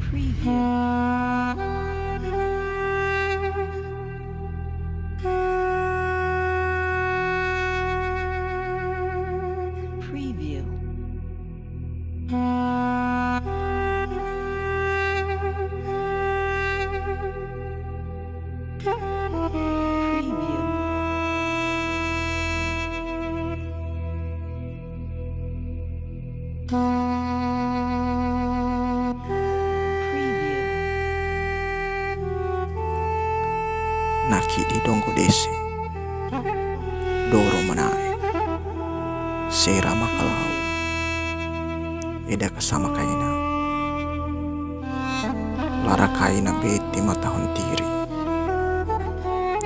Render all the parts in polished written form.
Preview. Preview. Preview. Naki di donggo desi doro manae sera makalau eda kasama kaina lara kaina beti matahon tiri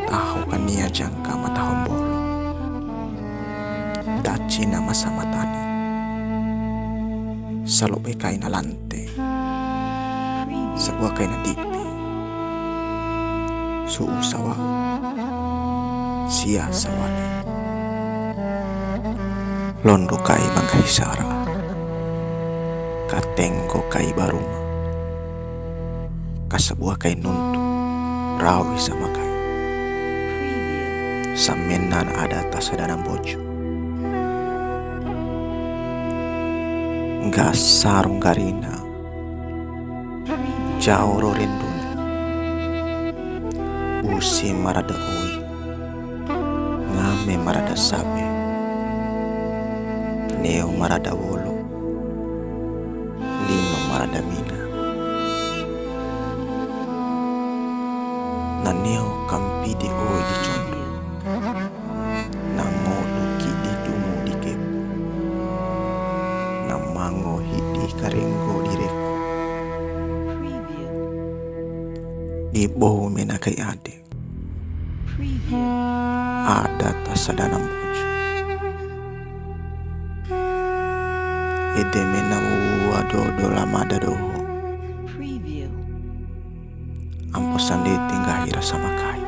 tahu kania jangka matahon bolo daci nama sama tani salobe kaina lante sebuah kaina dipi suu sawa sia sawani londo kai bangkai sara katengko kai baruma kasebuah kai nuntu rawi sama kai samenan ada tasadanam bojo nggak sarung garina jauro renduna usi marada oi ngame marada sabe neo marada wolo lino marada mina na neo kampi di oi di condo na ngono kidi dumu di kepo na mango hidi karengo di reko ibo mena kai ade ada tasadanam bojo ede mena wadodo lamada doho amposan de tinggal ira sama kai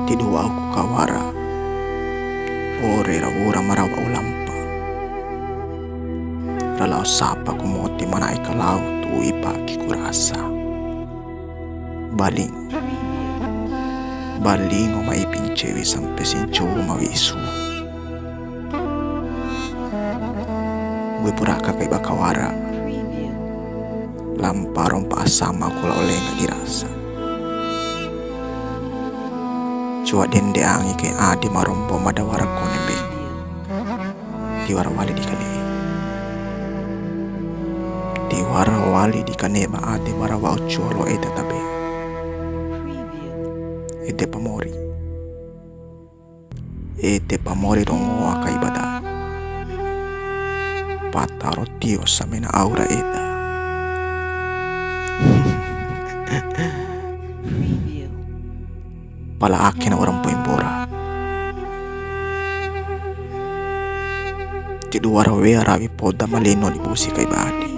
Tidua aku kawara ore rawura marawa ulampa ralau sapa kumoti manai kalau tu ipaki kurasa baling umai pincewi sampai sinco mawisu gue pura kakai bakawara lamparong pa asama kula oleh nggak dirasa cua dende angi ke adi marompo madawara kone be diwara wali di kane diwara wali di kane ba adi marawa ucuolo eda tabe ede pamori rongo akai bada pataro tio samena aura eda pala akin orang poimbora ti duara wea rawi poda malino di busi kai badi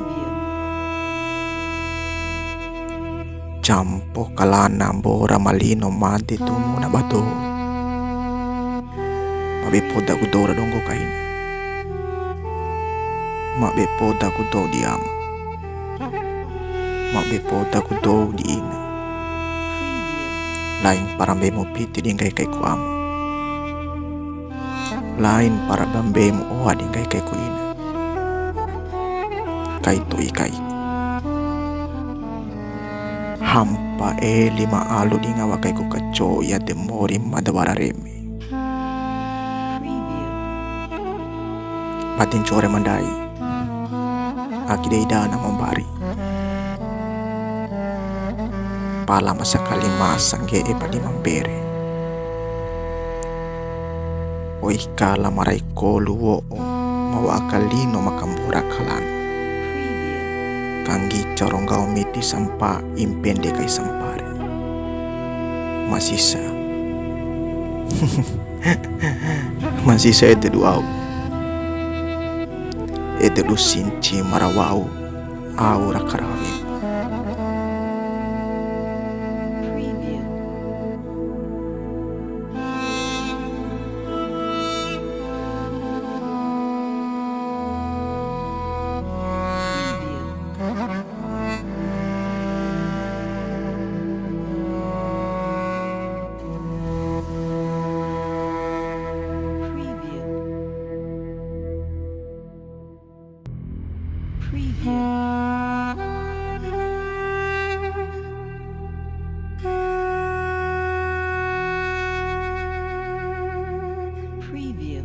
campo kalana bora malino mati tumu na bato mabe poda kudora donggo kaina mabe poda kudo diama mabe poda kudo di ina lain para bemo piti dingkai kai ku ama lain para bambemu oa dingkai kai ku ina kaito ikai hampa lima alu di ngawa kai ko kaco ya demori madawara reme Preview. patin core mandai akide idana membari pala masa kali masang ge padi mambere oi kala marai kolu wo mau akalino makambura kalan Preview. kanggi corong gao miti sampa impende kai sampare masisa masisa ete duau ete du sinci marawau au rakarawi Preview. Preview. Preview. Preview.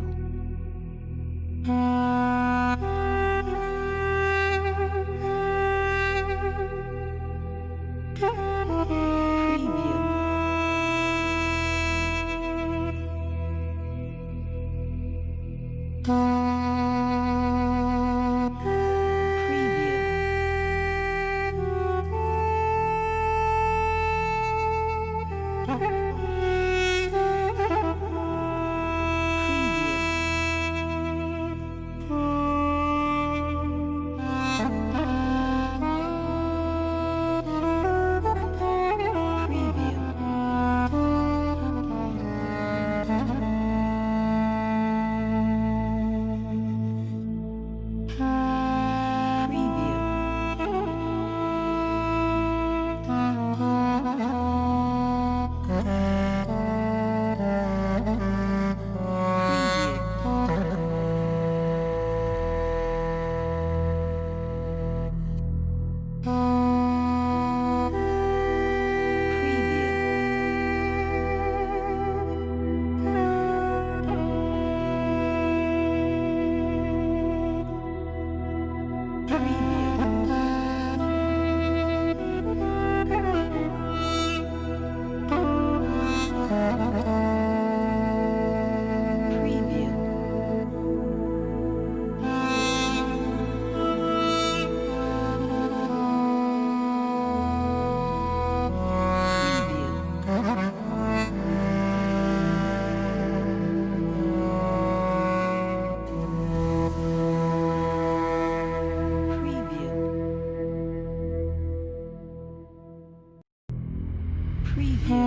Preview. Preview.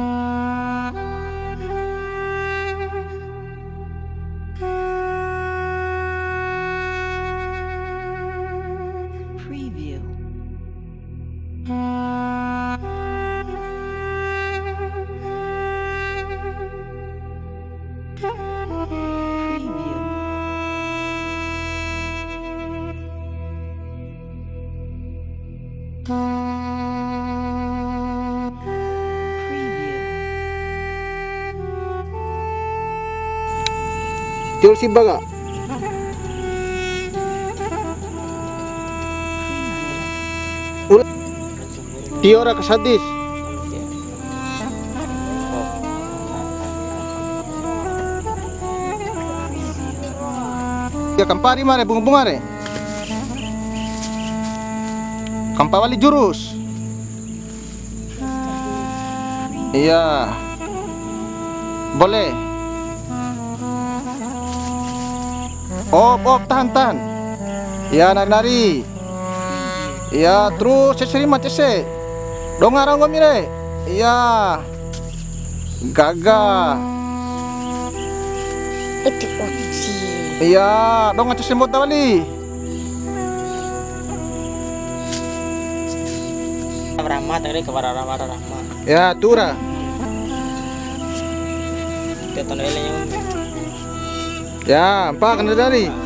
Preview. Preview. Tiol si baga. Tiora kasadis. Ya kampari mare bunga-bunga re. Kampawali jurus. Iya. Boleh. Tahan. Iya, nari-nari. Iya, terus seseri cese. Dongarang gomire. Iya. Gaga. Itu kunci. Iya, donga cese mota wali. Rahmat tadi kepada rahmat. Ya, tura. Kita tonton yang Ya, empat kena dari.